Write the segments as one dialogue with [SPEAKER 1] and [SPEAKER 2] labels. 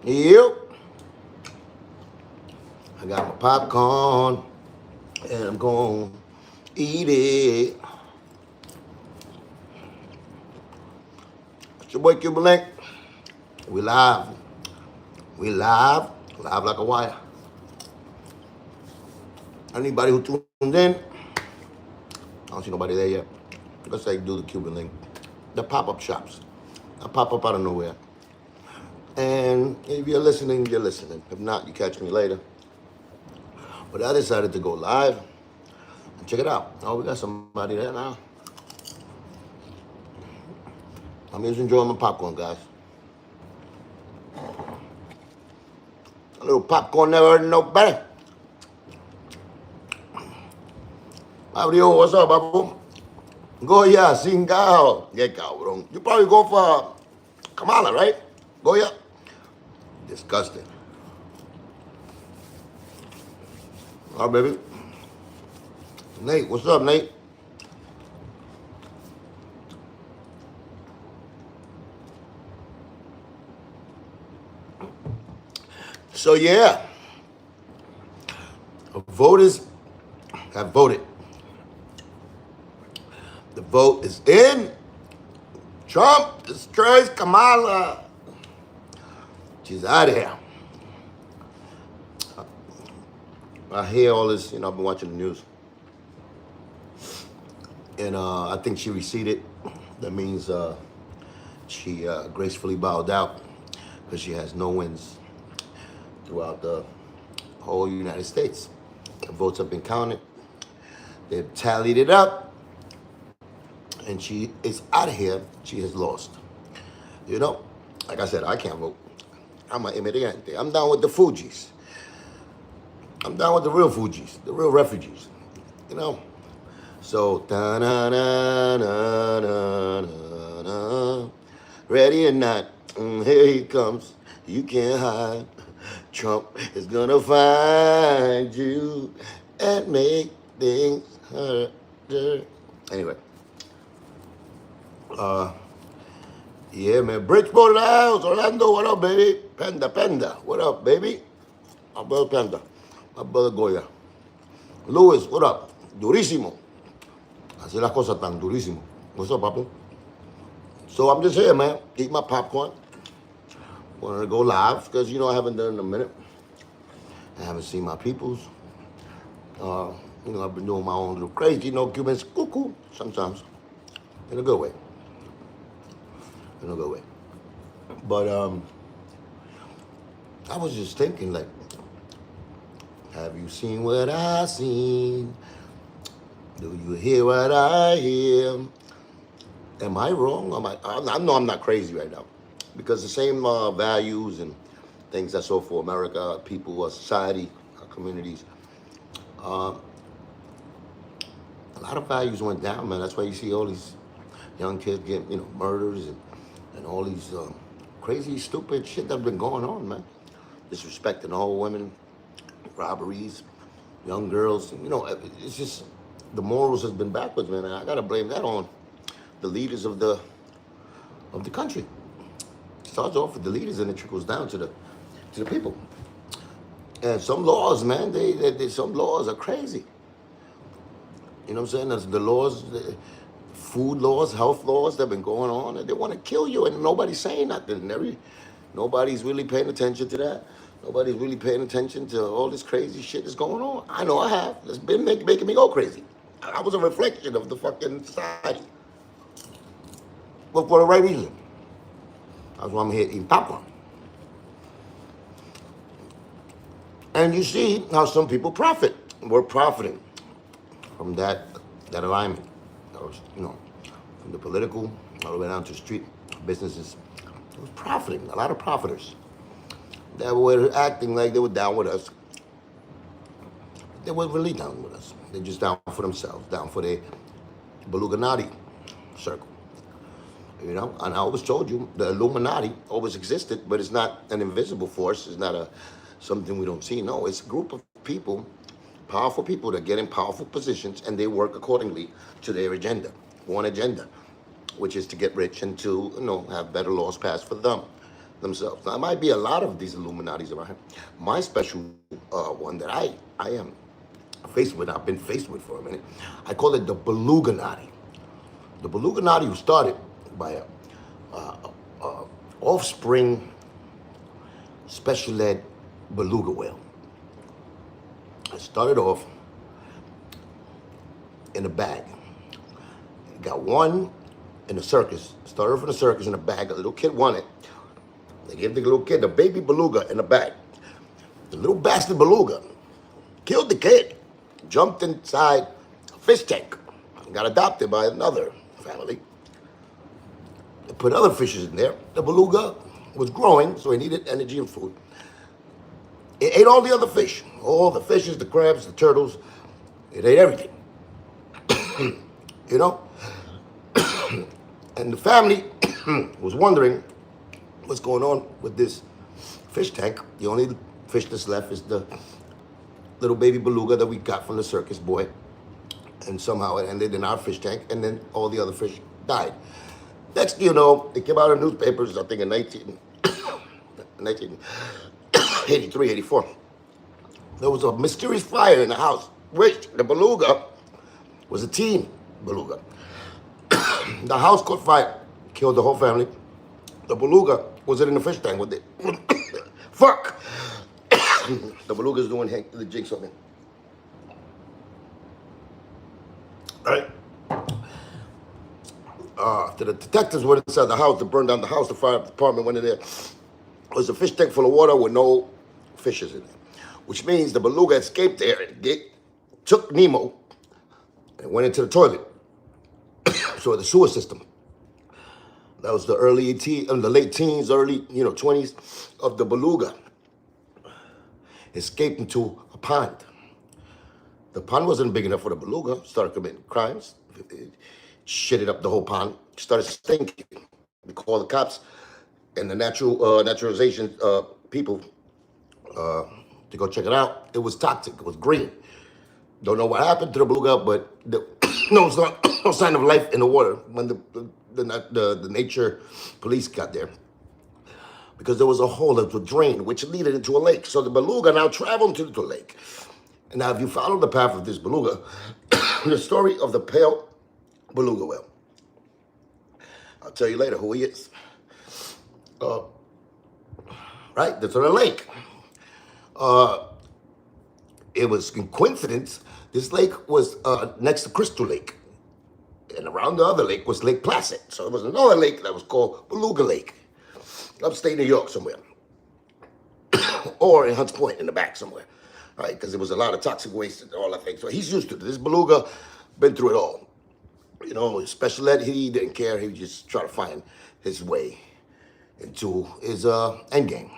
[SPEAKER 1] Yep. I got my popcorn and I'm going to eat it. It's your boy Cuban Link. We live. We live. Live like a wire. Anybody who tuned in, I don't see nobody there yet. Let's say do the Cuban Link. The pop-up shops. I pop up out of nowhere. And if you're listening, you're listening. If not, you catch me later. But I decided to go live and check it out. Oh, we got somebody there now. I'm just enjoying my popcorn, guys. A little popcorn never hurt nobody. Mario, what's up, babu? Goya, Singao. Yeah, cabrón. You probably go for Kamala, right? Goya? Disgusting. All right, baby. Nate, what's up, Nate? So, yeah. Voters have voted. The vote is in. Trump destroys Kamala. She's out of here. I hear all this, I've been watching the news. And I think she receded. That means she gracefully bowed out because she has no wins throughout the whole United States. The votes have been counted. They've tallied it up. And she is out of here. She has lost. Like I said, I can't vote. I'm an immigrante. I'm down with the Fujis. I'm down with the real Fujis, the real refugees. So, da-na-na-na-na-na-na. Ready or not, here he comes. You can't hide. Trump is gonna find you and make things harder. Anyway. Yeah, man. Bridgeport House, Orlando, what up, baby? Panda, what up, baby? My brother Panda, my brother Goya. Luis, what up? Durísimo. Así las cosas tan durísimo. What's up, papu? So I'm just here, man. Eat my popcorn. Wanted to go live because, I haven't done it in a minute. I haven't seen my peoples. I've been doing my own little crazy, Cubans cuckoo sometimes. In a good way. But I was just thinking, like, have you seen what I seen? Do you hear what I hear? Am I wrong? I know I'm not crazy right now. Because the same values and things I saw for America, people, our society, our communities, a lot of values went down, man. That's why you see all these young kids getting, murders and all these crazy, stupid shit that's been going on, man. Disrespecting all women, robberies, young girls. It's just the morals has been backwards, man. And I gotta blame that on the leaders of the country. It starts off with the leaders and it trickles down to the people. And some laws, man, some laws are crazy. You know what I'm saying? That's the laws. Food laws, health laws that have been going on, and they want to kill you, and nobody's saying nothing. Nobody's really paying attention to that. Nobody's really paying attention to all this crazy shit that's going on. I know I have. It's been making me go crazy. I was a reflection of the fucking society. But for the right reason. That's why I'm here eating popcorn. And you see how some people profit. We're profiting from that alignment. From the political all the way down to street businesses. It was profiting, a lot of profiters that were acting like they were down with us. They weren't really down with us. They're just down for themselves, down for their Beluga circle. And I always told you, the Illuminati always existed, but it's not an invisible force. It's not something we don't see. No, it's a group of people, powerful people that get in powerful positions, and they work accordingly to their agenda. One agenda, which is to get rich and to have better laws passed for them. themselves. Now, there might be a lot of these Illuminatis around here. My special one that I am faced with, I've been faced with for a minute, I call it the Beluga Nati. The Beluga Nati was started by a offspring special ed beluga whale. It started off in a bag. Got one in a circus. Started off in a circus in a bag. A little kid won it. They gave the little kid the baby beluga in a bag. The little bastard beluga killed the kid, jumped inside a fish tank, and got adopted by another family. They put other fishes in there. The beluga was growing, so he needed energy and food. It ate all the other fish, all the fishes, the crabs, the turtles. It ate everything, you know? And the family was wondering what's going on with this fish tank. The only fish that's left is the little baby beluga that we got from the circus boy. And somehow it ended in our fish tank, and then all the other fish died. Next thing you know, it came out in newspapers, I think in 1983, 84. There was a mysterious fire in the house, which the beluga was a teen beluga. The house caught fire, killed the whole family. The beluga was in the fish tank with it. Fuck! The beluga's doing the jigs on me. Right? After the detectives went inside the house to burn down the house, the fire department went in there. It was a fish tank full of water with no fishes in it. Which means the beluga escaped there and took Nemo and went into the toilet. So the sewer system. That was the the late teens, early 20s of the beluga. Escaped into a pond. The pond wasn't big enough for the beluga. Started committing crimes. It shitted up the whole pond. Started stinking. We called the cops and the naturalization people to go check it out. It was toxic. It was green. Don't know what happened to the beluga, but no sign of life in the water when the nature police got there. Because there was a hole that was drained, which led into a lake. So the beluga now traveled to the lake. And now if you follow the path of this beluga, the story of the pale beluga whale. I'll tell you later who he is. Right, that's on a lake. It was in coincidence, this lake was next to Crystal Lake. And around the other lake was Lake Placid. So there was another lake that was called Beluga Lake. Upstate New York somewhere. Or in Hunts Point in the back somewhere. Right, because there was a lot of toxic waste and all that thing. So he's used to it. This beluga been through it all. Special ed, he didn't care. He just tried to find his way into his end game.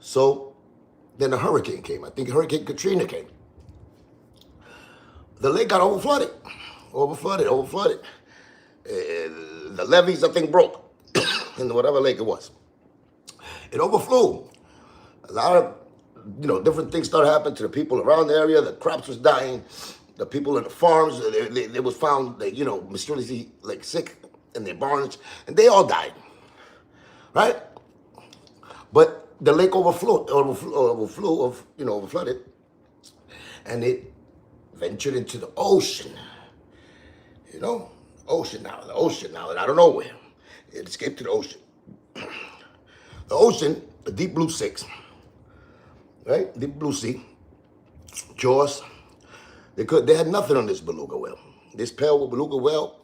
[SPEAKER 1] So then a hurricane came. I think Hurricane Katrina came. The lake got overflooded. The levees, I think, broke in whatever lake it was. It overflew. A lot of, different things started happening to the people around the area. The crops was dying. The people in the farms, they was found, mysteriously, sick in their barns, and they all died. Right? But the lake overflooded, and it ventured into the ocean. The ocean now, out of nowhere. It escaped to the ocean. The ocean, the deep blue six, right? Deep blue sea, Jaws. They had nothing on this beluga whale. This pale beluga whale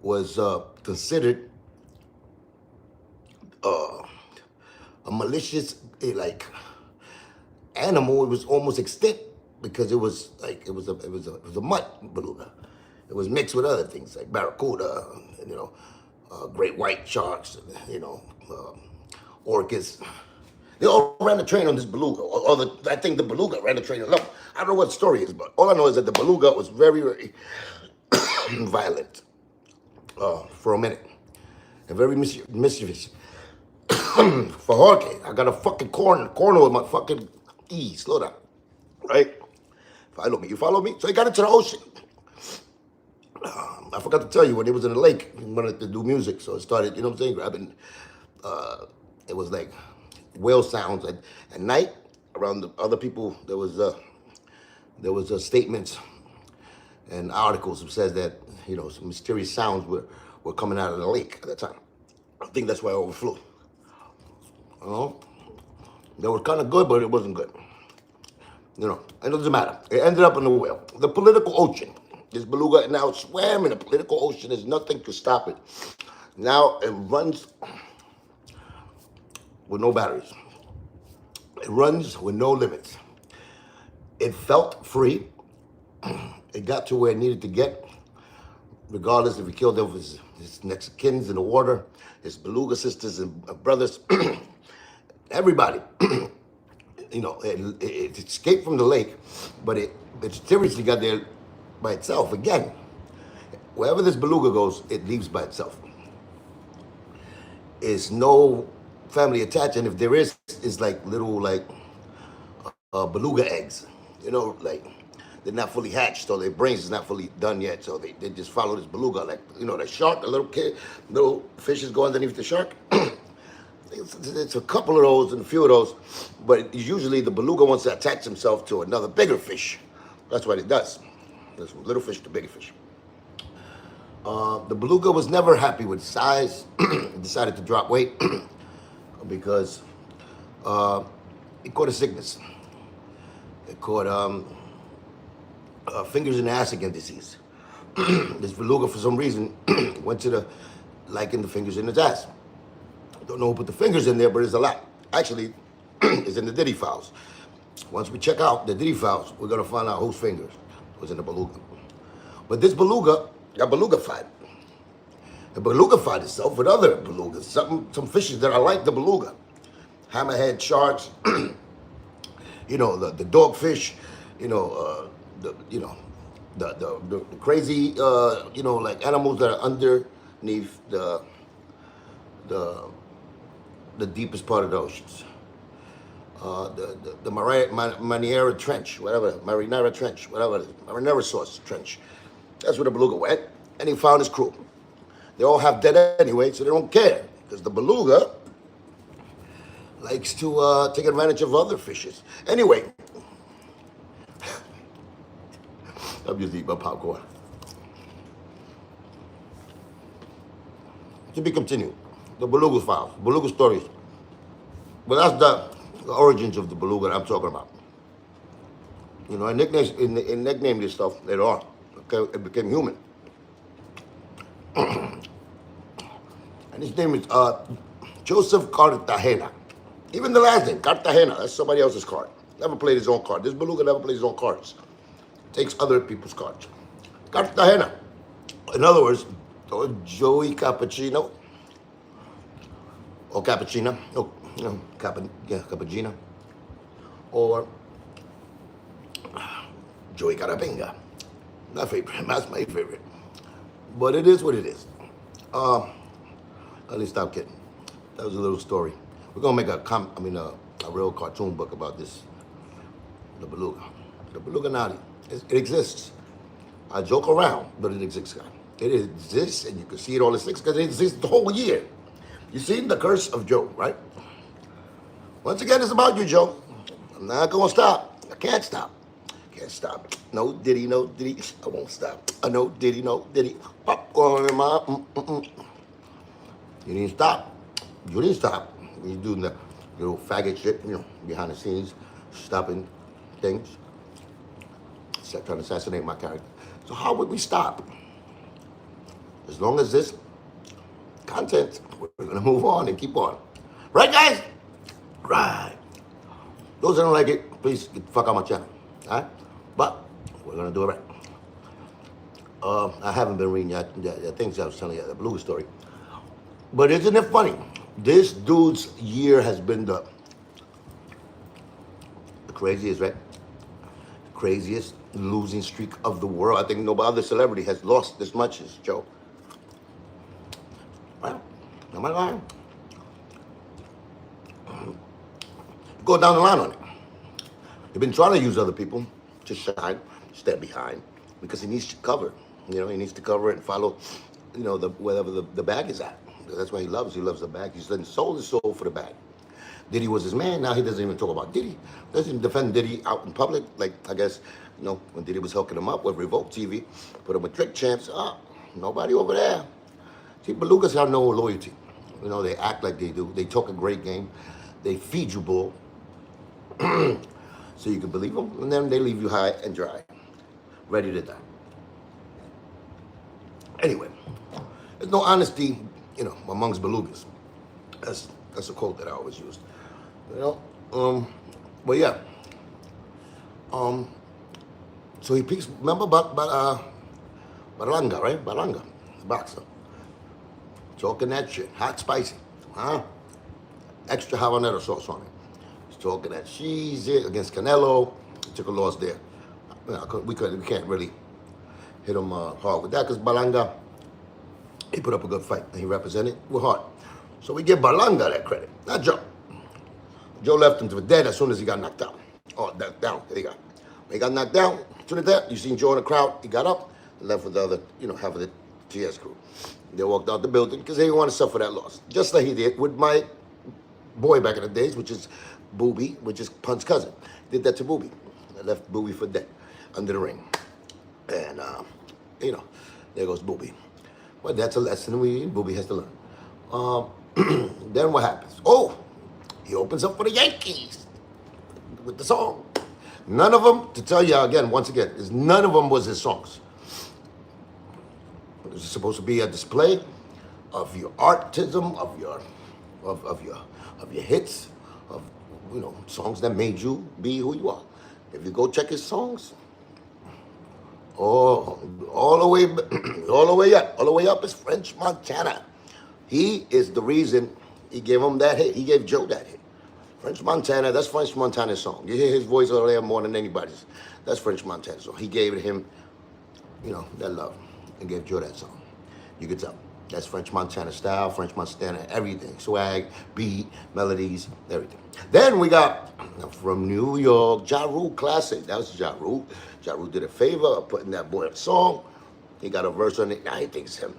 [SPEAKER 1] was considered a malicious, animal. It was almost extinct because it was a mutt beluga. It was mixed with other things like barracuda, great white sharks, orcas. They all ran the train on this beluga. I think the beluga ran the train alone. I don't know what the story is, but all I know is that the beluga was very, very violent for a minute and very mischievous. For hurricane, I got a fucking corner with my fucking slow down, right? Follow me, you follow me? So he got into the ocean. I forgot to tell you, when he was in the lake, he wanted to do music, so it started, grabbing It was like whale sounds at night around the other people. There was statements and articles that says that some mysterious sounds were coming out of the lake at that time. I think that's why it overflew. You know, that was kind of good, but it wasn't good. It doesn't matter. It ended up in the whale. The political ocean. This beluga now swam in the political ocean. There's nothing to stop it. Now it runs with no batteries. It runs with no limits. It felt free. It got to where it needed to get, regardless if it killed his next of kins in the water, his beluga sisters and brothers, everybody. It escaped from the lake, but it seriously got there by itself again. Wherever this beluga goes, it leaves by itself. There's no family attached, and if there is, it's like little beluga eggs. Like they're not fully hatched, so their brains is not fully done yet. So they just follow this beluga, like the shark, the little fishes go underneath the shark. It's a couple of those and a few of those, but usually the beluga wants to attach himself to another bigger fish. That's what it does. There's from little fish to bigger fish. The beluga was never happy with size. It decided to drop weight because it caught a sickness. It caught fingers in the ass again disease. This beluga, for some reason, went to liking the fingers in his ass. Don't know who put the fingers in there, but there's a lot. Actually, it's in the Diddy files. Once we check out the Diddy files, we're gonna find out whose fingers was in the beluga. But this beluga got beluga-fied. The beluga-fied itself with other belugas, some fishes that are like the beluga. Hammerhead sharks, the dogfish, the crazy, like animals that are underneath the deepest part of the oceans. The Marinara Trench, whatever, Marinara Trench, whatever it is, Marinara Source Trench. That's where the beluga went, and he found his crew. They all have dead anyway, so they don't care, because the beluga likes to take advantage of other fishes. Anyway, I'm just eating my popcorn. To be continued. The beluga files, beluga stories. But that's the origins of the beluga that I'm talking about. I nicknamed this stuff later on. Okay, it became human. And his name is Joseph Cartagena. Even the last name, Cartagena, that's somebody else's card. Never played his own card. This beluga never plays his own cards. Takes other people's cards. Cartagena. In other words, Joey Cappuccino. Or Cappuccino. Oh, Cappuccino. Or Joey Carapinga. Not favorite. That's my favorite. But it is what it is. Let me stop kidding. That was a little story. We're gonna make a real cartoon book about this. The beluga. The beluga naughty. It exists. I joke around, but it exists, guys. It exists, and you can see it all the six because it exists the whole year. You see the curse of Joe, right? Once again, it's about you, Joe. I'm not gonna stop. I can't stop. Can't stop. No Diddy, no Diddy. I won't stop. No Diddy, no Diddy. Popcorn in my. You didn't stop. You didn't stop. You doing the little faggot shit, behind the scenes, stopping things. Trying to assassinate my character. So how would we stop? As long as this content, we're gonna move on and keep on. Right, guys? Right. Those that don't like it, please get the fuck out of my channel. All right? But we're gonna do it right. I haven't been reading yet the things I was telling you, the beluga story. But isn't it funny? This dude's year has been the craziest, right? Craziest losing streak of the world. I think no other celebrity has lost this much as Joe. Well, am I lying? Go down the line on it. He's been trying to use other people to shine, step behind, because he needs to cover. He needs to cover it and follow, wherever the bag is at. That's why he loves the bag. He's sold his soul for the bag. Diddy was his man. Now he doesn't even talk about Diddy. Doesn't defend Diddy out in public. Like, I guess, when Diddy was hooking him up with Revolt TV, put him with Trick Champs. Nobody over there. See, Belugas have no loyalty. They act like they do. They talk a great game. They feed you bull so you can believe them. And then they leave you high and dry, ready to die. Anyway, there's no honesty, amongst Belugas. That's a quote that I always used. But yeah. So he picks, remember berlanga, right? Berlanga, the boxer. Talking that shit, hot, spicy, huh? Extra habanero sauce on it. He's talking that cheese against Canelo. He took a loss there. We can't really hit him hard with that because Berlanga, he put up a good fight and he represented with heart. So we give Berlanga that credit, not Joe. Joe left him to dead as soon as he got knocked out. Oh, down. There you go. When he got knocked down, as soon as that, you seen Joe in the crowd. He got up and left with the other, half of the TS crew. They walked out the building because they didn't want to suffer that loss. Just like he did with my boy back in the days, which is Booby, which is Pun's cousin. Did that to Booby. I left Booby for dead under the ring. And, there goes Booby. But that's a lesson Booby has to learn. Then what happens? Oh, he opens up for the Yankees with the song. None of them, to tell you again, once again, none of them was his songs. It was supposed to be a display of your artism, of your hits, of songs that made you be who you are. If you go check his songs, all the way up is French Montana. He is the reason he gave him that hit. He gave Joe that hit. French Montana, that's French Montana's song. You hear his voice over there more than anybody's. That's French Montana's song. He gave him, that love and gave Joe that song. You could tell. That's French Montana style, French Montana, everything. Swag, beat, melodies, everything. Then we got, from New York, Ja Rule classic. That was Ja Rule. Ja Rule did a favor of putting that boy in a song. He got a verse on it. Now he thinks him.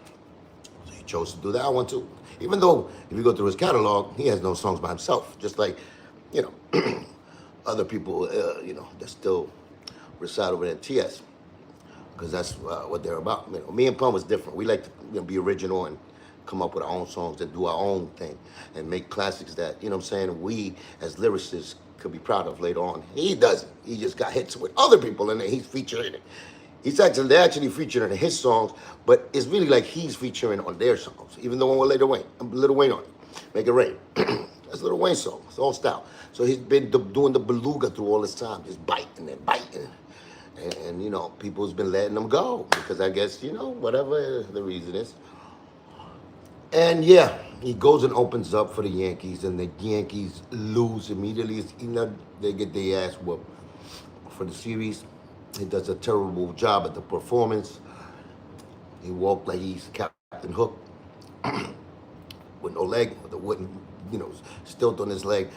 [SPEAKER 1] So he chose to do that one too. Even though, if you go through his catalog, he has no songs by himself. Just like, other people, that still reside over there in TS. Because that's what they're about. Me and Pun was different. We like to be original and come up with our own songs and do our own thing and make classics that, we as lyricists could be proud of later on. He doesn't. He just got hits with other people and he's featuring it. They're actually featuring in his songs, but it's really like he's featuring on their songs, even though one with Lil Wayne on it. Make It Rain. That's Lil Wayne's song. It's all style. So he's been doing the Beluga through all this time, just biting and biting. And people's been letting them go because I guess, whatever the reason is. And yeah, he goes and opens up for the Yankees, and the Yankees lose immediately. They get their ass whooped for the series. He does a terrible job at the performance. He walked like he's Captain Hook with no leg, with a wooden, stilt on his leg.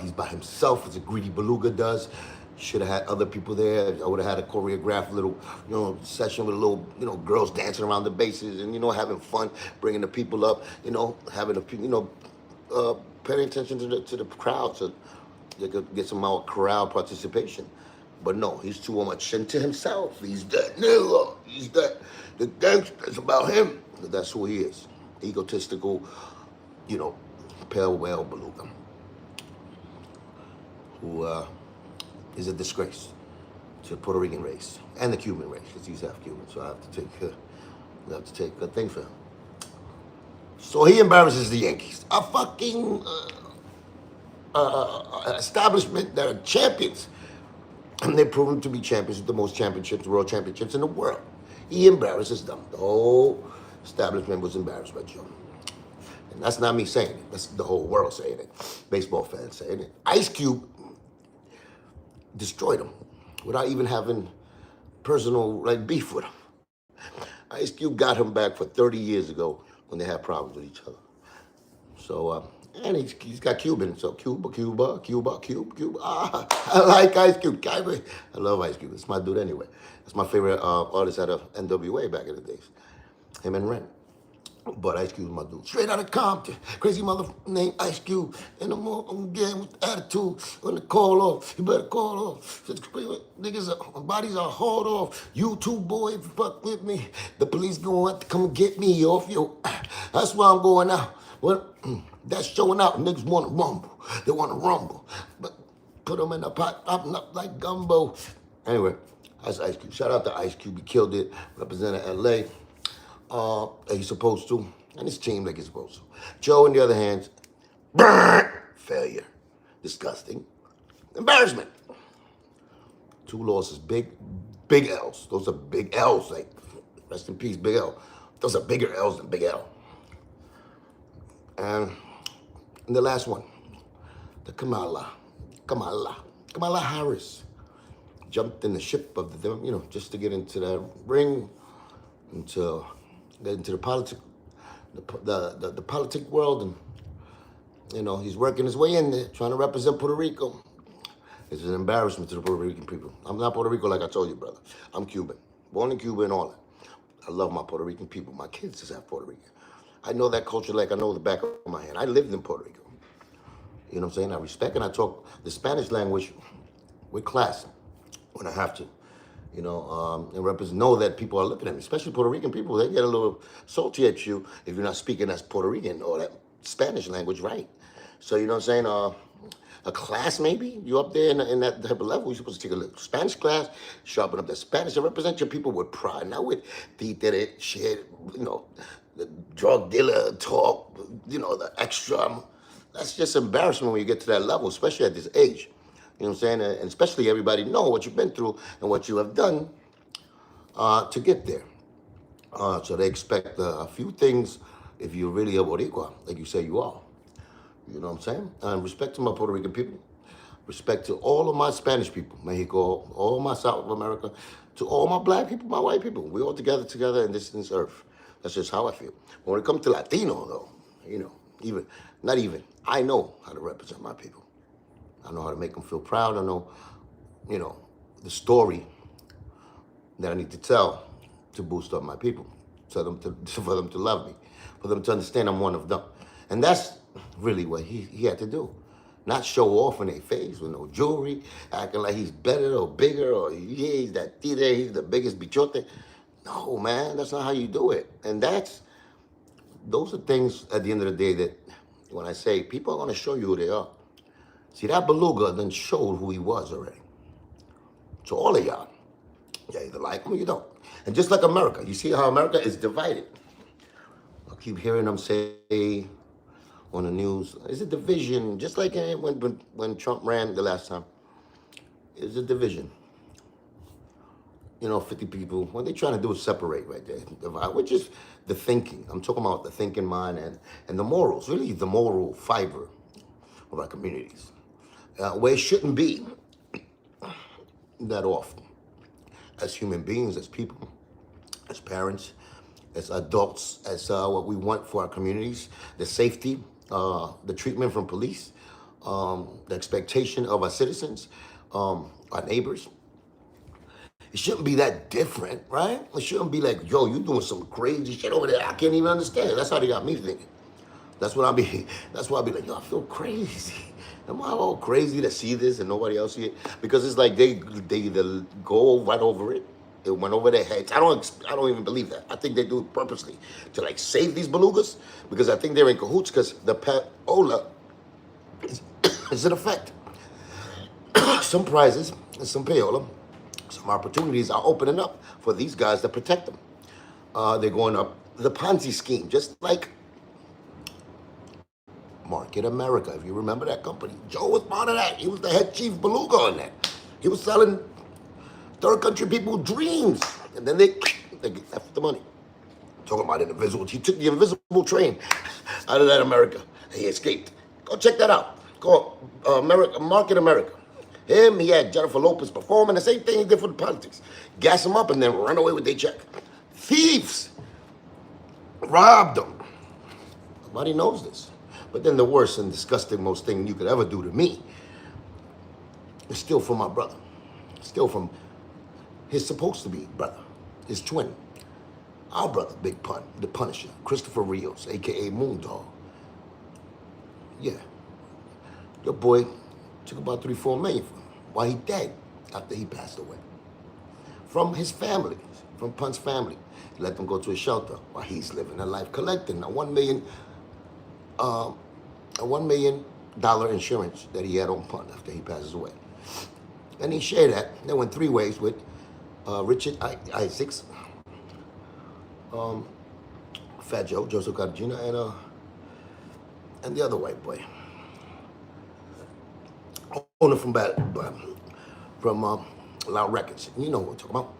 [SPEAKER 1] He's by himself, as a greedy Beluga does. Should have had other people there. I would have had a choreographed little, session with a little, girls dancing around the bases and, having fun, bringing the people up, having the, paying attention to the crowd so they could get some more crowd participation. But no, he's too much into himself. He's that nigga. He's that, the gangster. It's about him. That's who he is. Egotistical, pale whale Beluga. Who, is a disgrace to the Puerto Rican race and the Cuban race, because he's half Cuban, so I have to take a thing for him. So he embarrasses the Yankees, a fucking establishment that are champions, and they prove him to be champions with the most championships, world championships in the world. He embarrasses them. The whole establishment was embarrassed by Joe. And that's not me saying it. That's the whole world saying it. Baseball fans saying it. Ice Cube destroyed him without even having personal beef with him. Ice Cube got him back for 30 years ago when they had problems with each other. So, and he's got Cuban, so Cuba. I like Ice Cube. I love Ice Cube. It's my dude anyway. It's my favorite artist out of NWA back in the days. Him and Ren. But Ice Cube was my dude. Straight out of Compton. Crazy mother named Ice Cube. And I'm again with attitude. When the call off, you better call off. Niggas, bodies are hauled off. You too, boy, if you fuck with me. The police gonna have to come and get me off you. That's why I'm going out. Well, that's showing out. Niggas wanna rumble. They wanna rumble. But put them in the pot, popping up like gumbo. Anyway, that's Ice Cube. Shout out to Ice Cube. He killed it. Represented LA. He's supposed to, and his team like he's supposed to. Joe, on the other hand, failure, disgusting, embarrassment. 2 losses, big L's. Those are big L's. Like, rest in peace, Big L. Those are bigger L's than Big L. And the last one, the Kamala Harris jumped in the ship of the, just to get into that ring, into the politic, the politic world, and he's working his way in there, trying to represent Puerto Rico. It's an embarrassment to the Puerto Rican people. I'm not Puerto Rico like I told you, brother. I'm Cuban, born in Cuba and all that. I love my Puerto Rican people. My kids is half Puerto Rican. I know that culture like I know the back of my hand. I lived in Puerto Rico. You know what I'm saying? I respect and I talk the Spanish language with class when I have to. And know that people are looking at me, especially Puerto Rican people. They get a little salty at you if you're not speaking as Puerto Rican or that Spanish language right. So, you know what I'm saying? A class maybe? You up there in that type of level, you're supposed to take a little Spanish class, sharpen up the Spanish, and represent your people with pride. Not with títere, shit, the drug dealer talk, the extra. That's just embarrassment when you get to that level, especially at this age. You know what I'm saying? And especially everybody know what you've been through and what you have done to get there. So they expect a few things if you're really a Boricua, like you say you are. You know what I'm saying? And respect to my Puerto Rican people. Respect to all of my Spanish people, Mexico, all my South America, to all my black people, my white people. We all together in this earth. That's just how I feel. When it comes to Latino, though, I know how to represent my people. I know how to make them feel proud. I know, the story that I need to tell to boost up my people, for them to love me, for them to understand I'm one of them. And that's really what he had to do. Not show off in their face with no jewelry, acting like he's better or bigger or he's that tigre, he's the biggest bichote. No, man, that's not how you do it. And those are things at the end of the day that when I say people are going to show you who they are. See, that Beluga then showed who he was already. So all of y'all, you either like him or you don't. And just like America, you see how America is divided. I keep hearing them say on the news, it's a division, just like when Trump ran the last time. It's a division. 50 people, what they're trying to do is separate right there, divide, which is the thinking. I'm talking about the thinking mind and the morals, really the moral fiber of our communities. Where it shouldn't be that often. As human beings, as people, as parents, as adults, as what we want for our communities, the safety, the treatment from police, the expectation of our citizens, our neighbors. It shouldn't be that different, right? It shouldn't be like, yo, you doing some crazy shit over there. I can't even understand. That's how they got me thinking. That's why I'll be like, yo, I feel crazy. Am I all crazy to see this and nobody else see it? Because it's like they either go right over it. It went over their heads. I don't even believe that. I think they do it purposely to like save these belugas because I think they're in cahoots because the payola is in effect. Some prizes and some payola, some opportunities are opening up for these guys to protect them. They're going up the Ponzi scheme, just like Market America, if you remember that company. Joe was part of that. He was the head chief Beluga on that. He was selling third country people dreams. And then they get left the money. Talking about invisible. He took the invisible train out of that America. And he escaped. Go check that out. Go Market America. He had Jennifer Lopez performing the same thing he did for the politics. Gas them up and then run away with their check. Thieves robbed them. Nobody knows this. But then the worst and disgusting most thing you could ever do to me is steal from my brother. Steal from his supposed to be brother, his twin. Our brother, Big Pun, the Punisher, Christopher Rios, aka Moondog. Yeah, your boy took about 3-4 million from him while he dead after he passed away. From his family, from Pun's family. He let them go to a shelter while he's living a life collecting a $1 million insurance that he had on Pun after he passes away. And he shared that. They went 3 ways with Richard Isaacs, Fat Joe, Joseph Cartagena, and the other white boy, owner from Loud Records. You know what I'm talking about.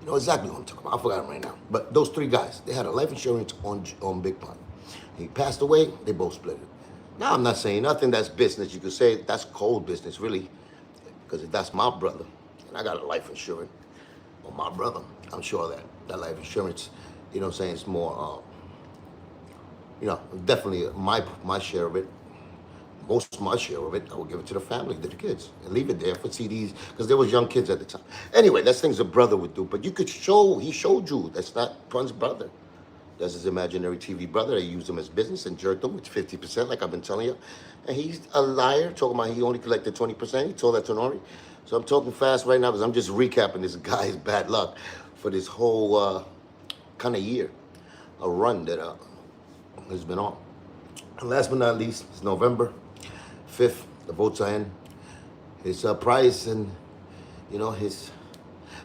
[SPEAKER 1] You know exactly what I'm talking about. I forgot him right now. But those 3 guys, they had a life insurance on Big Pun. He passed away. They both split it. Now I'm not saying nothing that's business. You could say that's cold business, really, because if that's my brother, and I got a life insurance on my brother, I'm sure that life insurance, you know what I'm saying, it's more, definitely my share of it. Most of my share of it, I would give it to the family, to the kids, and leave it there for CDs, because there was young kids at the time. Anyway, that's things a brother would do. But he showed you that's not Pun's brother. That's his imaginary TV brother. They used him as business and jerked him with 50%, like I've been telling you. And he's a liar, talking about he only collected 20%. He told that to Nori. So I'm talking fast right now because I'm just recapping this guy's bad luck for this whole kind of year, a run that has been on. And last but not least, it's November 5th. The votes are in. His prize and, his...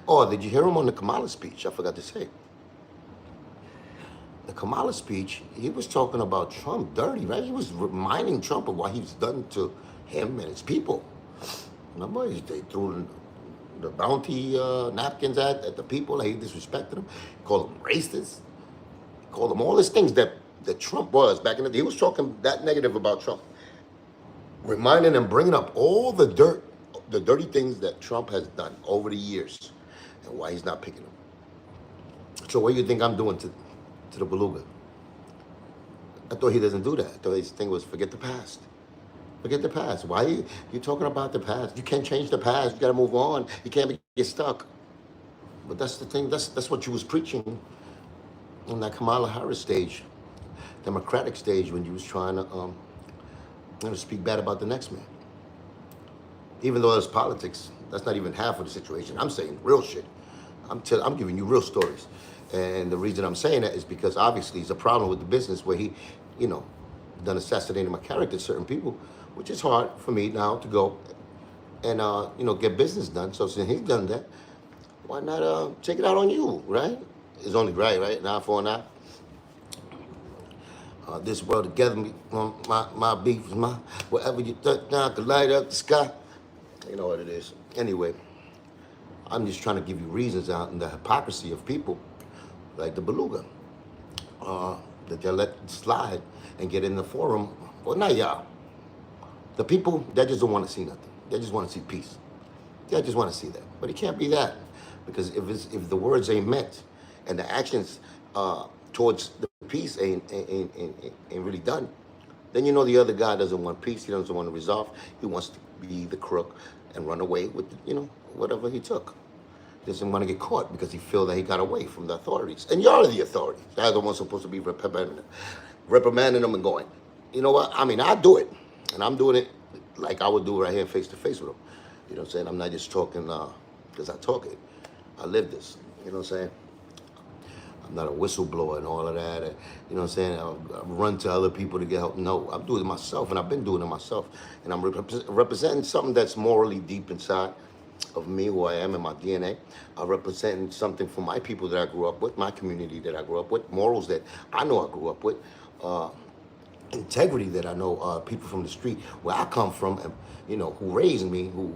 [SPEAKER 1] Oh, did you hear him on the Kamala speech? I forgot to say. The Kamala speech, he was talking about Trump dirty, right? He was reminding Trump of what he's done to him and his people. Remember, they threw the bounty napkins at the people. He disrespected them. Called them racist. Called them all these things that Trump was back in the day. He was talking that negative about Trump. Reminding and bringing up all the dirty things that Trump has done over the years and why he's not picking them. So what do you think I'm doing to the Beluga? I thought he doesn't do that. I thought his thing was forget the past. Forget the past. Why are you talking about the past? You can't change the past. You got to move on. You can't get stuck. But that's the thing. That's what you was preaching on that Kamala Harris stage, Democratic stage, when you was trying to speak bad about the next man. Even though there's politics, that's not even half of the situation. I'm saying real shit. I'm giving you real stories. And the reason I'm saying that is because obviously it's a problem with the business where he, done assassinating my character to certain people, which is hard for me now to go and, get business done. So since he's done that, why not take it out on you, right? It's only right? An eye for an eye. This world together, my beef is my, whatever you touch down could light up the sky. You know what it is. Anyway, I'm just trying to give you reasons out in the hypocrisy of people like the Beluga, that they let slide and get in the forum. Well, not y'all. The people, they just don't want to see nothing. They just want to see peace. They just want to see that. But it can't be that, because if the words ain't meant and the actions towards the peace ain't really done, then the other guy doesn't want peace. He doesn't want to resolve. He wants to be the crook and run away with whatever he took. Doesn't want to get caught because he feels that he got away from the authorities. And y'all are the authorities. Y'all are the ones supposed to be reprimanding them and going, you know what? I mean, I do it. And I'm doing it like I would do right here face to face with them. You know what I'm saying? I'm not just talking because I talk it. I live this. You know what I'm saying? I'm not a whistleblower and all of that. And, you know what I'm saying? I run to other people to get help. No, I'm doing it myself, and I've been doing it myself. And I'm representing something that's morally deep inside of me, who I am, and my DNA. I'm representing something for my people that I grew up with, my community that I grew up with, morals that I know I grew up with, integrity that I know people from the street where I come from, and, who raised me, who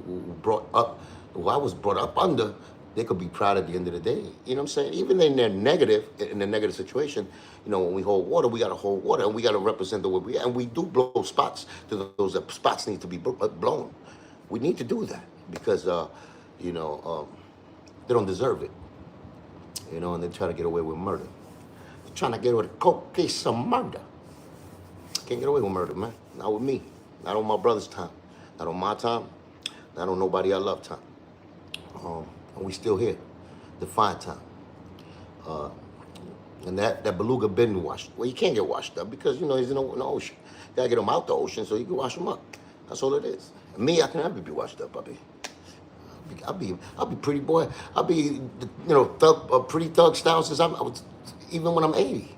[SPEAKER 1] I was brought up under, they could be proud at the end of the day. You know what I'm saying? Even in their negative situation, when we hold water, we got to hold water, and we got to represent the way we are. And we do blow spots to those spots need to be blown. We need to do that because, they don't deserve it. And they try to get away with murder. They're trying to get away with a cold case of murder. Can't get away with murder, man. Not with me. Not on my brother's time. Not on my time. Not on nobody I love time. And we still here. Define time. And that beluga been washed. Well, you can't get washed up because, he's in the ocean. You gotta get him out the ocean so you can wash him up. That's all it is. And me, I can never be washed up, puppy. I'll be pretty boy. I'll be, pretty thug style since even when I'm 80.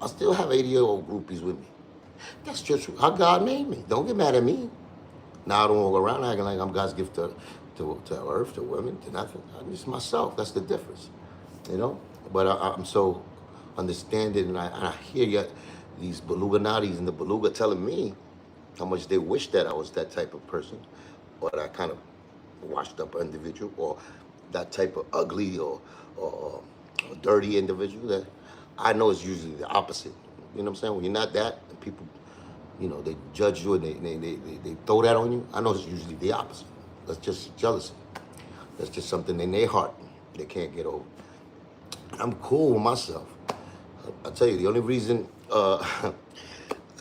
[SPEAKER 1] I still have 80-year-old groupies with me. That's just how God made me. Don't get mad at me. Now I don't walk around acting like I'm God's gift to earth, to women, to nothing. I'm just myself. That's the difference, you know. But I'm so understanding, and I hear you, these beluga naughties and the beluga telling me how much they wish that I was that type of person, or that kind of washed up individual, or that type of ugly or dirty individual. That I know is usually the opposite. You know what I'm saying? When you're not that, and people, they judge you and they throw that on you. I know it's usually the opposite. That's just jealousy. That's just something in their heart they can't get over. I'm cool with myself. I tell you, the only reason I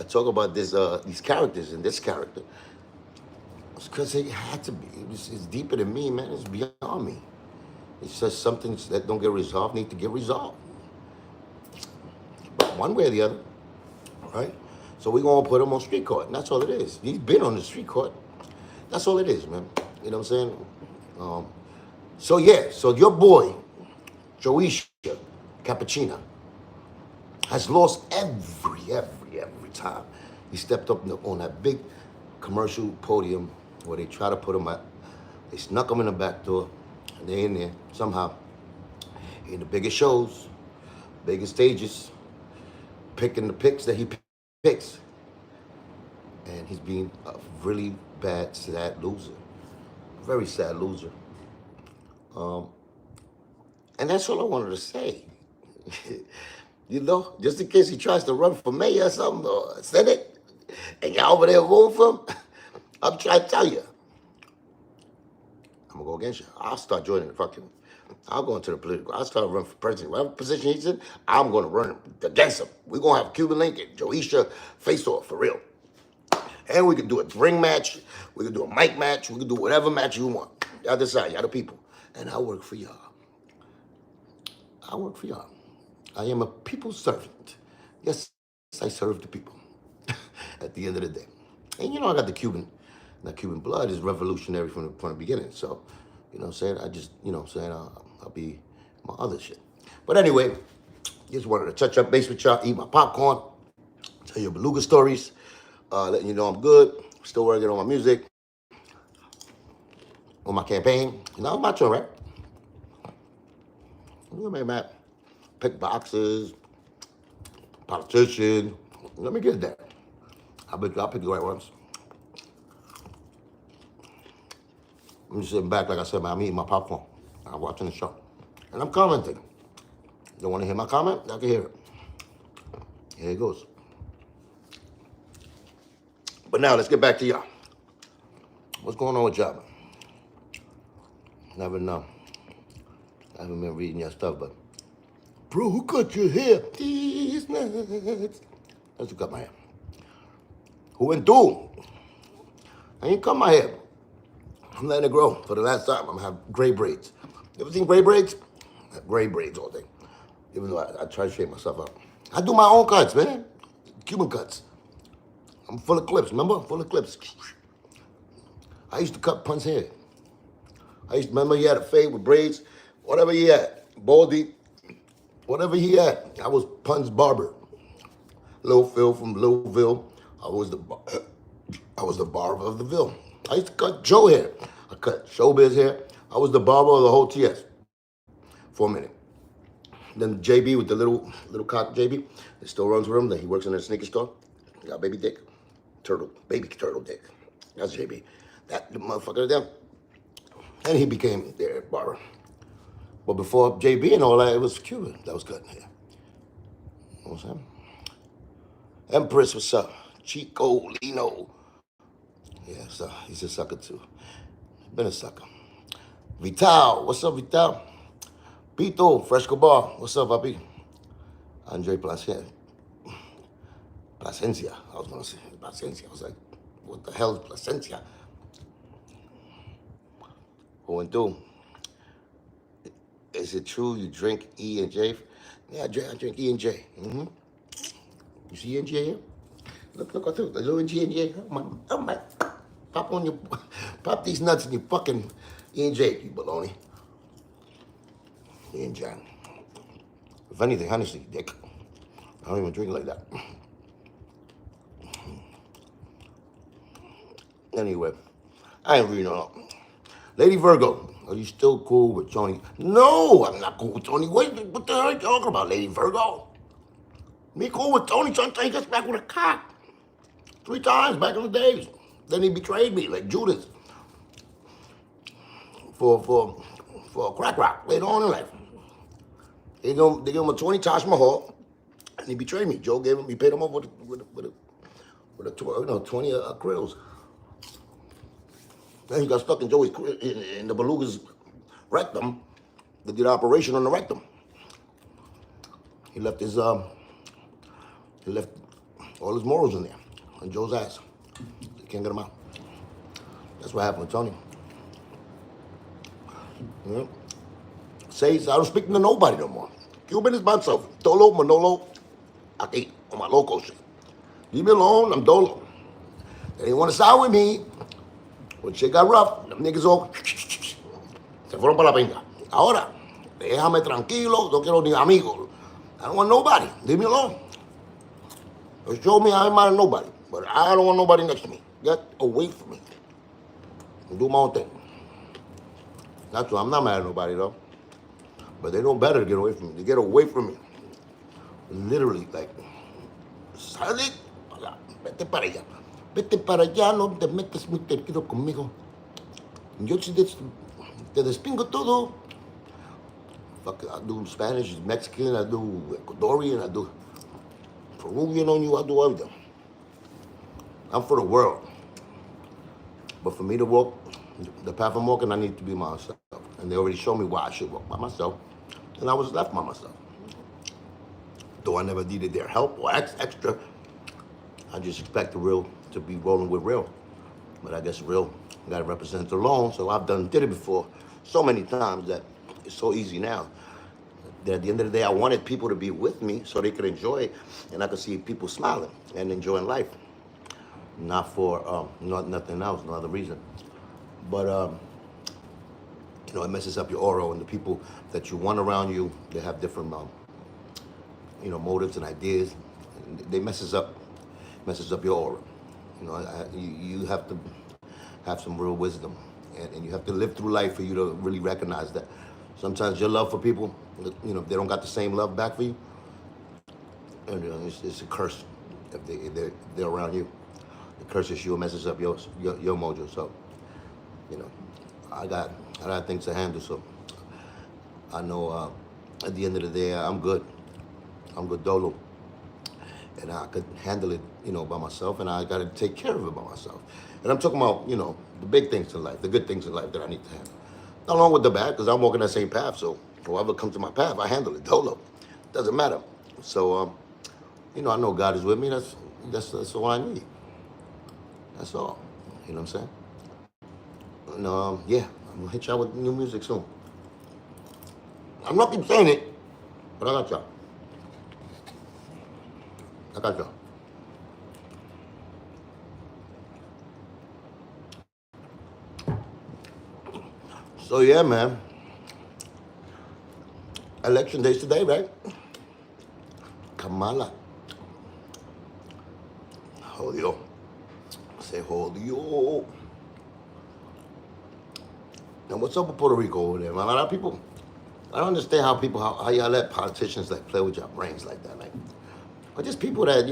[SPEAKER 1] talk about these characters and this character is because it had to be. It's deeper than me, man. It's beyond me. It's just something that don't get resolved need to get resolved, but one way or the other, right? So we're gonna put him on street court, and that's all it is. He's been on the street court. That's all it is, man. You know what I'm saying? So your boy, Joisha Cappuccina, has lost every time he stepped up on that big commercial podium where they try to put him at. They snuck him in the back door, and they're in there somehow. In the biggest shows, biggest stages, picking the picks that he picks. And he's being a really bad, sad loser. Very sad loser. And that's all I wanted to say. Just in case he tries to run for mayor or something, or Senate, and y'all over there voting for him, I'm trying to tell you, I'm gonna go against you. I'll start joining the fucking, I'll go into the political, I'll start running for president. Whatever position he's in, I'm gonna run against him. We're gonna have Cuban Link and Joisha face off for real. And we could do a ring match, we could do a mic match, we could do whatever match you want. Y'all decide, y'all the people. And I work for y'all. I work for y'all. I am a people's servant. Yes, I serve the people at the end of the day. And I got the Cuban. That Cuban blood is revolutionary from the beginning. So, what I'm saying? I just, I'll be my other shit. But anyway, just wanted to touch up base with y'all, eat my popcorn, tell you beluga stories, letting you know I'm good. Still working on my music, on my campaign. I'm my turn, right? Man, pick boxes, politician. Let me get that. I'll pick the right ones. I'm just sitting back, like I said, man, I'm eating my popcorn. I'm watching the show. And I'm commenting. Don't want to hear my comment? I can hear it. Here it goes. But now, let's get back to y'all. What's going on with y'all? Never know. I haven't been reading your stuff, but... Bro, who cut your hair? These nuts. That's who cut my hair. Who went through? I ain't cut my hair. I'm letting it grow for the last time. I'm gonna have gray braids. You ever seen gray braids? I have gray braids all day. Even though I try to shape myself up. I do my own cuts, man. Cuban cuts. I'm full of clips, remember? Full of clips. I used to cut Pun's hair. I used to remember he had a fade with braids. Whatever he had. Baldy. Whatever he had. I was Pun's barber. Lil Phil from Louisville. I was the barber of the Ville. I used to cut Joe hair. I cut Showbiz hair. I was the barber of the whole TS for a minute. Then JB with the little cock JB, that still runs with him. That he works in a sneaker store. He got baby dick, baby turtle dick. That's JB. That the motherfucker there. And he became their barber. But before JB and all that, it was Cuban that was cutting hair. You know what I'm saying? Empress, what's up? Chico, Lino. Yeah, so he's a sucker too. Been a sucker. Vital, what's up, Vital? Pito, Fresco Bar, what's up, papi? Andre Placencia, I was gonna say Placencia. I was like, what the hell is Placencia? Going through. Is it true you drink E and J? Yeah, I drink E&J. You see E&J here? Look, I threw the little E&J. Oh my, pop on your, pop these nuts in your fucking E&J, you baloney. E&J. If anything, honestly, dick. I don't even drink like that. Anyway, I ain't really know. Lady Virgo, are you still cool with Tony? No, I'm not cool with Tony. What the hell are you talking about, Lady Virgo? Me cool with Tony. Tony gets back with a cock 3 times back in the days. Then he betrayed me like Judas for a crack rock later on in life. They gave him a 20 Taj Mahal, and he betrayed me. Joe gave him, he paid him off with a 20 krills. Then he got stuck in Joey's in the Beluga's rectum. They did an operation on the rectum. He left he left all his morals in there on Joe's ass. They can't get him out. That's what happened with Tony. Yeah. Says I don't speak to nobody no more. Cuban is by himself. Dolo, Manolo, aquí, on my loco shit. Leave me alone, I'm Dolo. They didn't want to side with me. When shit got rough, them niggas all se fueron para la pinga. Ahora, déjame tranquilo, no quiero ni amigos. I don't want nobody. Leave me alone. Don't show me I ain't mad at nobody, but I don't want nobody next to me. Get away from me. And do my own thing. That's why I'm not mad at nobody though. But they know better to get away from me. They get away from me. Literally, like, sale, vete para allá. Vete para allá, no te metes muy terquito conmigo. Yo si te despingo todo. Fuck, I do Spanish, Mexican, I do Ecuadorian, I do Peruvian on you, I do everything. I'm for the world. But for me to walk the path I'm walking, I need to be myself. And they already showed me why I should walk by myself. And I was left by myself. Though I never needed their help or extra, I just expect the real to be rolling with real. But I guess real got to represent alone. So I've did it before so many times that it's so easy now. That at the end of the day, I wanted people to be with me so they could enjoy it, and I could see people smiling and enjoying life. Not for nothing else, no other reason. But it messes up your aura, and the people that you want around you, they have different motives and ideas. And they messes up your aura. You have to have some real wisdom, and you have to live through life for you to really recognize that sometimes your love for people, if they don't got the same love back for you, and it's a curse if they're around you. It curses you and messes up your mojo. So, I got things to handle. So I know at the end of the day, I'm good. I'm good dolo. And I could handle it, by myself, and I got to take care of it by myself. And I'm talking about, the big things in life, the good things in life that I need to handle. Not along with the bad, because I'm walking that same path. So whoever comes to my path, I handle it dolo. Doesn't matter. So, I know God is with me. That's all I need. That's all. You know what I'm saying? And yeah, I'm gonna hit y'all with new music soon. I'm not keep saying it, but I got y'all. So yeah, man. Election day's today, right? Kamala. Jodió. Se jodió. Now what's up with Puerto Rico over there, man? A lot of people, I don't understand how y'all let politicians like play with your brains like that. Like, but just people that,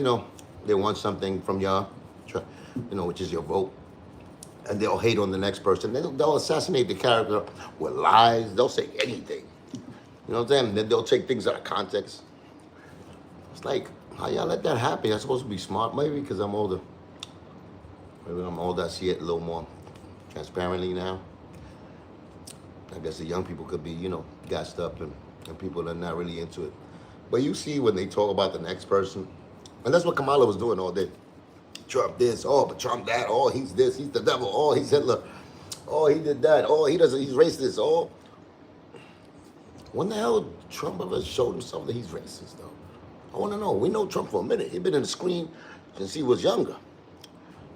[SPEAKER 1] they want something from y'all, which is your vote. And they'll hate on the next person. They'll assassinate the character with lies. They'll say anything. You know what I'm saying? Then they'll take things out of context. It's like, how y'all let that happen? You're supposed to be smart, maybe because I'm older. Maybe I'm older, I see it a little more transparently now. I guess the young people could be, gassed up and people that are not really into it. But you see when they talk about the next person, and that's what Kamala was doing all day. Trump this, but Trump that, he's this, he's the devil, he's Hitler, he did that, he's racist, When the hell Trump ever showed himself that he's racist, though? I want to know. We know Trump for a minute. He's been in the screen since he was younger.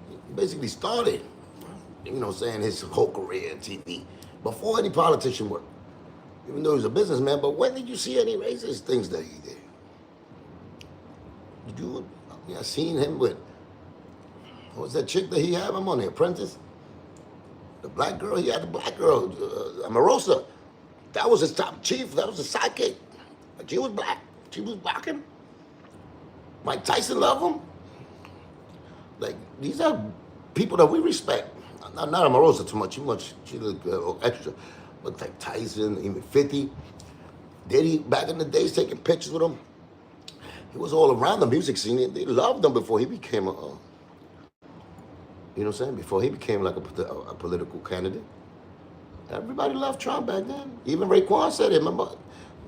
[SPEAKER 1] He basically started, saying his whole career in TV before any politician worked. Even though he was a businessman, but when did you see any racist things that he did? Did you? I mean, I seen him with, what was that chick that he had him on, The Apprentice? The black girl, he had the black girl, Omarosa. That was his top chief, that was his sidekick. She was black, she was blocking. Mike Tyson loved him. Like, these are people that we respect. Not Omarosa too much, she looked extra. But like Tyson, even 50. Diddy, back in the days, taking pictures with him. He was all around the music scene. They loved him before he became before he became like a political candidate. Everybody loved Trump back then. Even Raekwon said it. Remember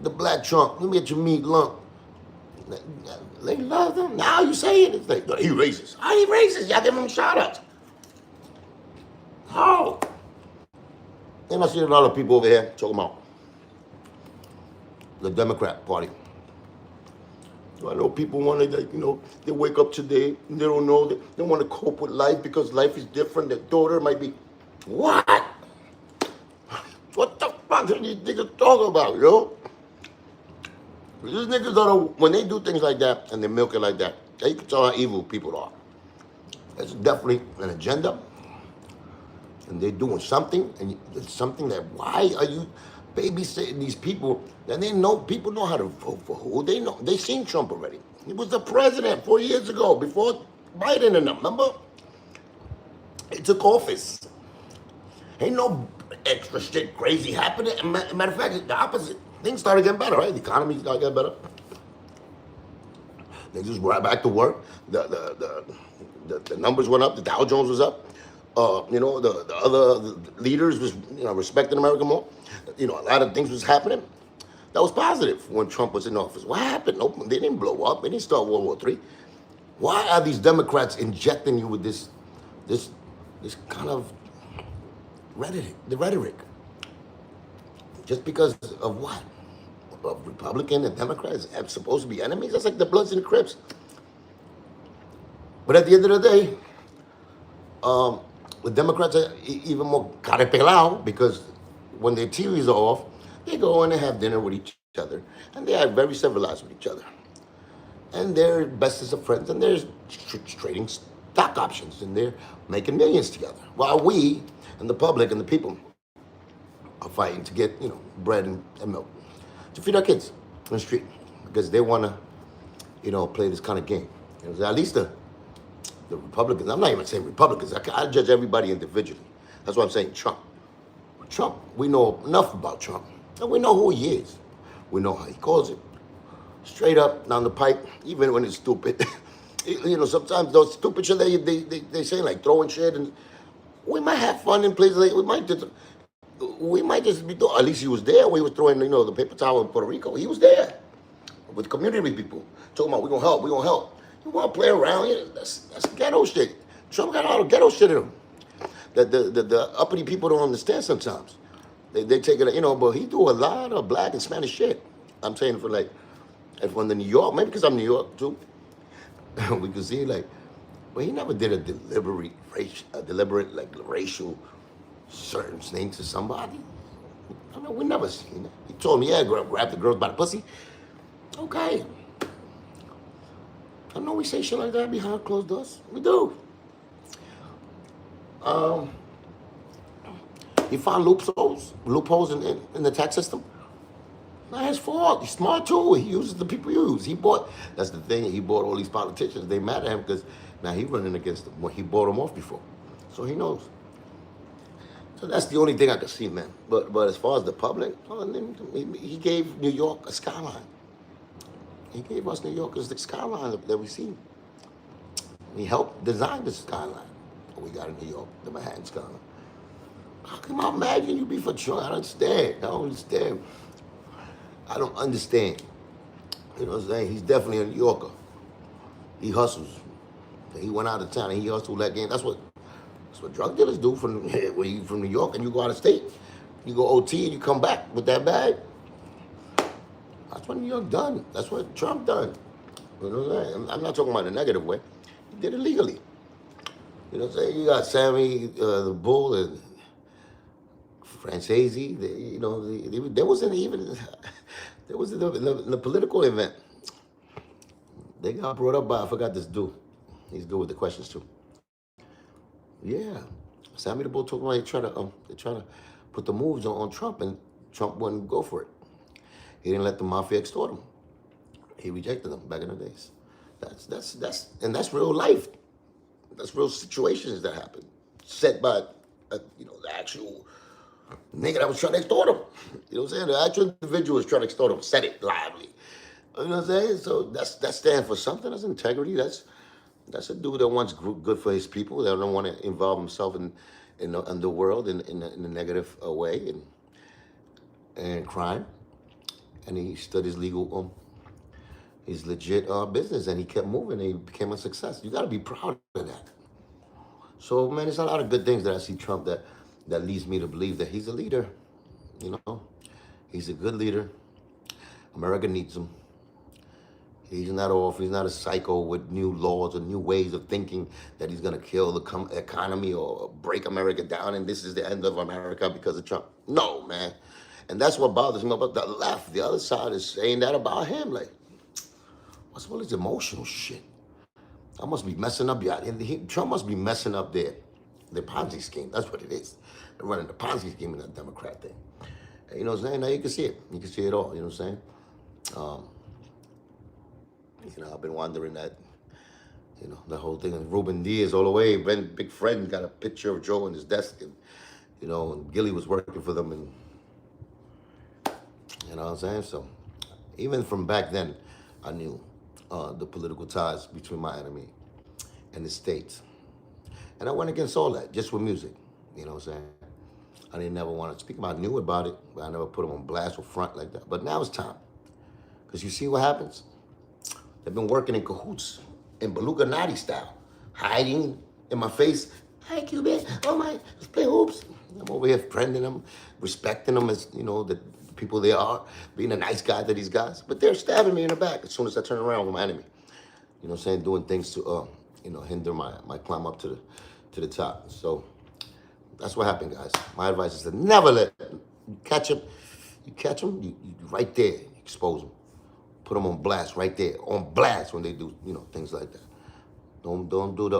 [SPEAKER 1] the black Trump? Let me get your meat lump. They loved him. Now you say it. It's like, he racist. How he racist? Y'all give him shout outs. How? And I see a lot of people over here talking about the Democrat Party. I know people want to, they wake up today and they don't know, they want to cope with life because life is different. Their daughter might be, what? What the fuck are these niggas talking about, yo? These niggas when they do things like that and they milk it like that, you can tell how evil people are. It's definitely an agenda. And they're doing something, and it's something that, why are you babysitting these people? And people know how to vote for who. They seen Trump already. He was the president 4 years ago, before Biden and them, remember? He took office. Ain't no extra shit crazy happening. Matter of fact, the opposite. Things started getting better, right? The economy started getting better. They just right back to work. The numbers went up. The Dow Jones was up. The other leaders was respecting America more. A lot of things was happening. That was positive when Trump was in office. What happened? No, they didn't blow up. They didn't start World War III. Why are these Democrats injecting you with this kind of rhetoric? Just because of what? Of Republican and Democrats are supposed to be enemies? That's like the Bloods and the Crips. But at the end of the day, the Democrats are even more carepelao because when their TVs are off, they go in and have dinner with each other, and they are very civilized with each other. And they're bestest of friends, and they're trading stock options, and they're making millions together. While we and the public and the people are fighting to get, bread and milk to feed our kids on the street because they want to, play this kind of game. At least the Republicans, I'm not even saying Republicans, I judge everybody individually. That's why I'm saying Trump. Trump, we know enough about Trump. And we know who he is. We know how he calls it. Straight up, down the pipe, even when it's stupid. Sometimes those stupid shit they say, like throwing shit, and we might have fun in places like, we might just be, at least he was there when he was throwing, the paper towel in Puerto Rico. He was there with community people, talking about, we're going to help. You want to play around? That's ghetto shit. Trump got a lot of ghetto shit in him that the uppity people don't understand sometimes. They take it, but he do a lot of black and Spanish shit. I'm saying from the New York, maybe because I'm New York too, we can see but he never did a deliberate racial certain thing to somebody. We never seen it. He told me, yeah, grab the girls by the pussy. Okay. I know we say shit like that behind closed doors. We do. He found loopholes in the tax system. Not his fault. He's smart too. He uses the people use. That's the thing. He bought all these politicians. They mad at him because now he's running against them. Well, he bought them off before. So he knows. So that's the only thing I can see, man. But as far as the public, he gave New York a skyline. He gave us New Yorkers the skyline that we see. He helped design the skyline we got in New York, the Manhattan skyline. How come I imagine you be for Trump? I don't understand. I don't understand. You know what I'm saying? He's definitely a New Yorker. He hustles. He went out of town and he hustled that game. That's what drug dealers do when you from New York and you go out of state. You go OT and you come back with that bag. That's what New York done. That's what Trump done. You know what I'm saying? I'm not talking about the negative way. He did it legally. You know what I'm saying? You got Sammy the Bull and Francesi. You know, there wasn't even there was in the political event. They got brought up by I forgot this dude. He's good with the questions too. Yeah, Sammy the Bull told him they try to put the moves on Trump, and Trump wouldn't go for it. He didn't let the mafia extort him. He rejected them back in the days. That's real life. That's real situations that happen, set by the actual nigga that was trying to extort him. You know what I'm saying? The actual individual was trying to extort him. Said it lively. You know what I'm saying? So that stands for something. That's integrity. That's a dude that wants good for his people. That don't want to involve himself in the underworld in a negative way and crime. And he stood his legal his legit business, and he kept moving. And he became a success. You got to be proud of that. So man, there's a lot of good things that I see Trump that leads me to believe that he's a leader. You know, he's a good leader. America needs him. He's not off. He's not a psycho with new laws or new ways of thinking that he's going to kill the economy or break America down and this is the end of America because of Trump. No, man. And that's what bothers me about the left. The other side is saying that about him. Like, what's all this emotional shit? I must be messing up. Trump must be messing up their Ponzi scheme. That's what it is. They're running the Ponzi scheme in that Democrat thing. And you know what I'm saying? Now you can see it. You can see it all. You know what I'm saying? I've been wondering that, the whole thing. And Ruben Diaz all the way, big friend, got a picture of Joe on his desk. And, and Gilly was working for them. And, you know what I'm saying? So, even from back then, I knew the political ties between my enemy and the states. And I went against all that, just with music. You know what I'm saying? I didn't never want to speak about, I knew about it, but I never put them on blast or front like that. But now it's time. Because you see what happens? They've been working in cahoots, in Beluga naughty style, hiding in my face. Hi, Cuban. Oh my, let's play hoops. I'm over here friending them, respecting them as the people they are, being a nice guy to these guys. But they're stabbing me in the back as soon as I turn around with my enemy. You know what I'm saying? Doing things to hinder my climb up to the top. So that's what happened, guys. My advice is to never let you catch them. You right there, you expose them. Put them on blast right there, on blast when they do, things like that. Don't do the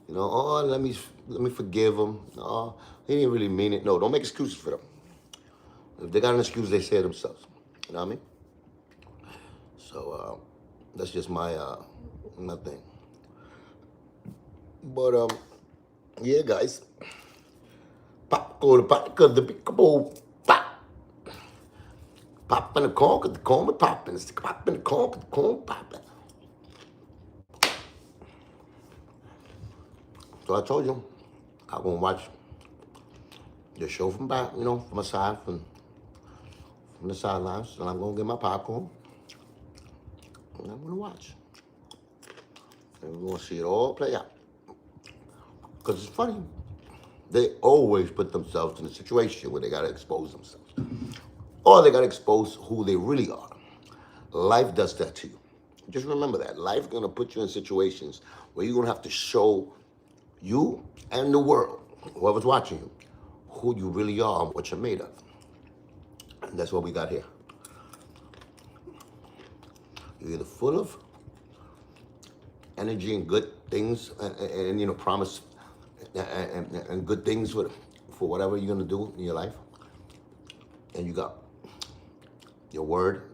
[SPEAKER 1] let me forgive them. No, he didn't really mean it. No, don't make excuses for them. If they got an excuse, they say it themselves. You know what I mean? So that's just my thing. But yeah, guys. Pop go to pop because the big pop. Pop in the corn because the corn be popping. It's the pop in the corn because the corn popping. So I told you, I'm going to watch the show from back, from aside, from the sidelines. And I'm going to get my popcorn. And I'm going to watch. And we're going to see it all play out. Because it's funny. They always put themselves in a situation where they got to expose themselves. Or they got to expose who they really are. Life does that to you. Just remember that. Life's going to put you in situations where you're going to have to show you and the world, whoever's watching you, who you really are and what you're made of. And that's what we got here. You're either full of energy and good things and promise and good things for whatever you're going to do in your life. And you got your word